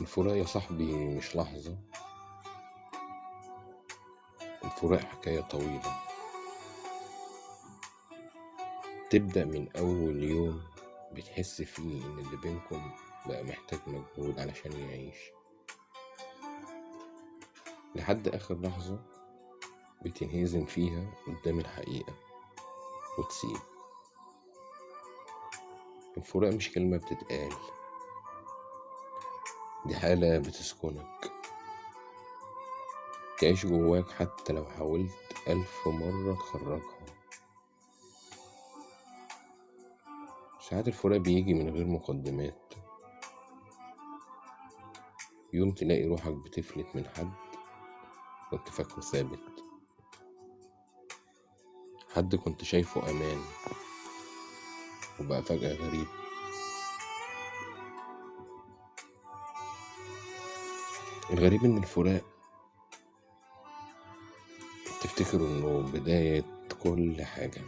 الفراق يا صاحبي مش لحظة. الفراق حكاية طويلة، تبدأ من أول يوم بتحس فيه إن اللي بينكم بقى محتاج مجهود علشان يعيش، لحد آخر لحظة بتنهزم فيها قدام الحقيقة وتسيب. الفراق مش كلمة بتتقال، دي حالة بتسكنك، تعيش جواك حتى لو حاولت 1000 مرة تخرجها. ساعات الفراق بيجي من غير مقدمات، يوم تلاقي روحك بتفلت من حد كنت فاكره ثابت، حد كنت شايفه أمان وبقى فجأة غريب. الغريب إن الفراق تفتكر إنه بداية كل حاجة،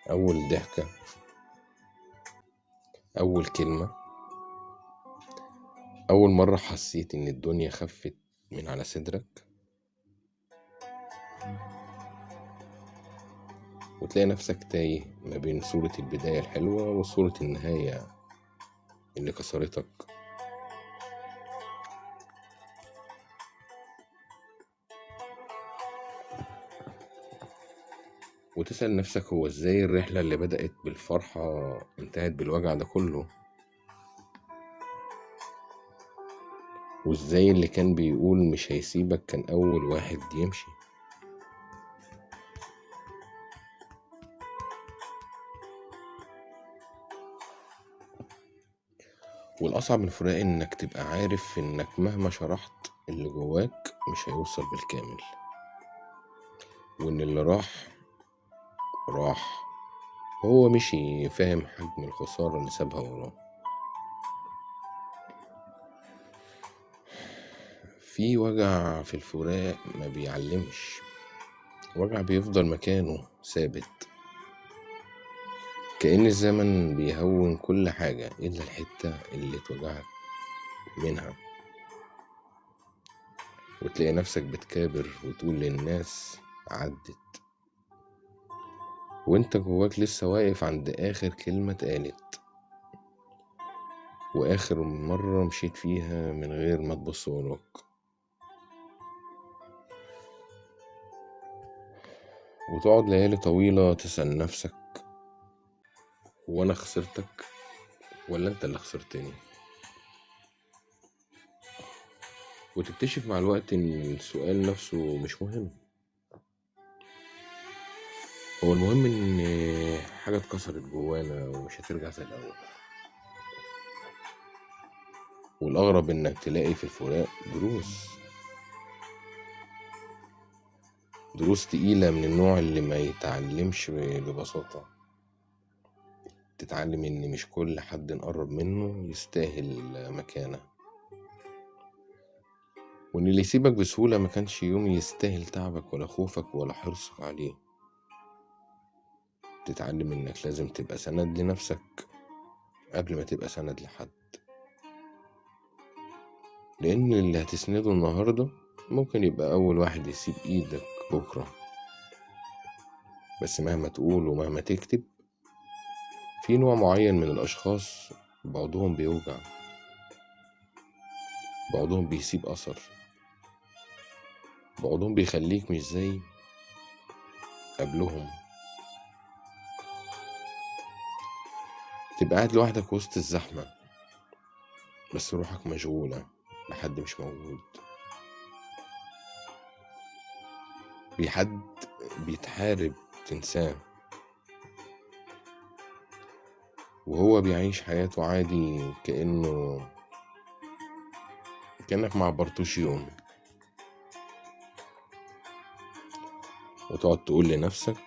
أول ضحكة، أول كلمة، أول مرة حسيت إن الدنيا خفت من على صدرك، وتلاقي نفسك تايه ما بين صورة البداية الحلوة وصورة النهاية اللي كسرتك. وتسأل نفسك هو إزاي الرحلة اللي بدأت بالفرحة انتهت بالوجع ده كله، وإزاي اللي كان بيقول مش هيسيبك كان أول واحد يمشي. والأصعب من الفراق إنك تبقى عارف إنك مهما شرحت اللي جواك مش هيوصل بالكامل، وإن اللي راح راح، هو مشي فاهم حجم الخسارة اللي سابها وراه. في وجع في الفراق ما بيعلمش، وجع بيفضل مكانه ثابت، كأن الزمن بيهون كل حاجة إلا الحتة اللي توجعك منها، وتلاقي نفسك بتكابر وتقول للناس عدت، وانت جواك لسه واقف عند آخر كلمة اتقالت وآخر مرة مشيت فيها من غير ما تبص وراك. وتقعد ليالي طويلة تسأل نفسك هو أنا خسرتك ولا أنت اللي خسرتني؟ وتكتشف مع الوقت إن السؤال نفسه مش مهم، هو المهم إن حاجة اتكسرت جوانا ومش هترجع زي الأول. والأغرب إنك تلاقي في الفراق دروس تقيلة من النوع اللي ما يتعلمش ببساطة. تتعلم إن مش كل حد نقرب منه يستاهل مكانة، وإن اللي يسيبك بسهولة ما كانش يوم يستاهل تعبك ولا خوفك ولا حرصك عليه. تتعلم إنك لازم تبقى سند لنفسك قبل ما تبقى سند لحد، لأن اللي هتسنده النهاردة ممكن يبقى أول واحد يسيب إيدك بكرة. بس مهما تقول ومهما تكتب، في نوع معين من الأشخاص بعضهم بيوجع، بعضهم بيسيب أثر، بعضهم بيخليك مش زي قبلهم. تبقى قاعد لوحدك وسط الزحمة بس روحك مشغولة بحد مش موجود، بحد بيتحارب تنساه، وهو بيعيش حياته عادي كأنك ما عبرتوش يوم. وتقعد تقول لنفسك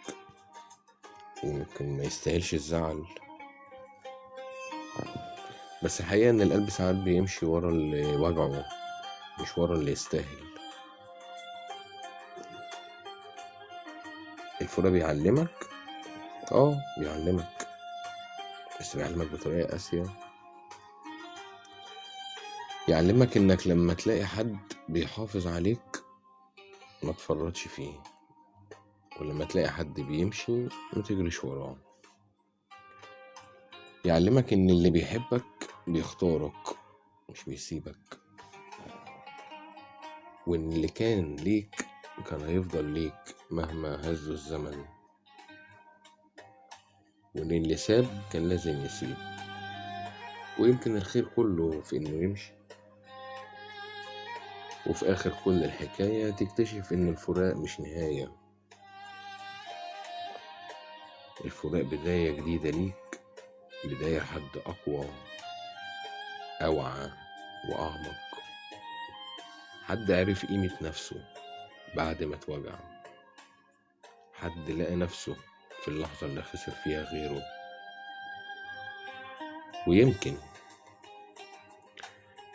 يمكن ما يستاهلش الزعل، بس الحقيقة إن القلب ساعات بيمشي ورا اللي وجعه مش ورا اللي يستاهل. الفراق بيعلمك، بيعلمك بس بيعلمك بطريقة قاسية. يعلمك انك لما تلاقي حد بيحافظ عليك ما تفرطش فيه، ولما تلاقي حد بيمشي ما تجريش وراه. يعلمك ان اللي بيحبك بيختارك مش بيسيبك، وان اللي كان ليك كان هيفضل ليك مهما هزه الزمن، وان اللي ساب كان لازم يسيب. ويمكن الخير كله في انه يمشي، وفي اخر كل الحكاية تكتشف ان الفراق مش نهاية، الفراق بداية جديدة ليك، بداية حد اقوى، اوعى، واعمق، حد عرف قيمة نفسه بعد ما اتوجع، حد لقى نفسه في اللحظة اللي خسر فيها غيره.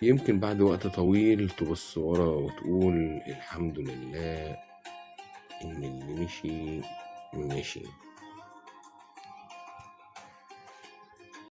ويمكن بعد وقت طويل تبص ورا وتقول الحمد لله إن اللي مشي مشي.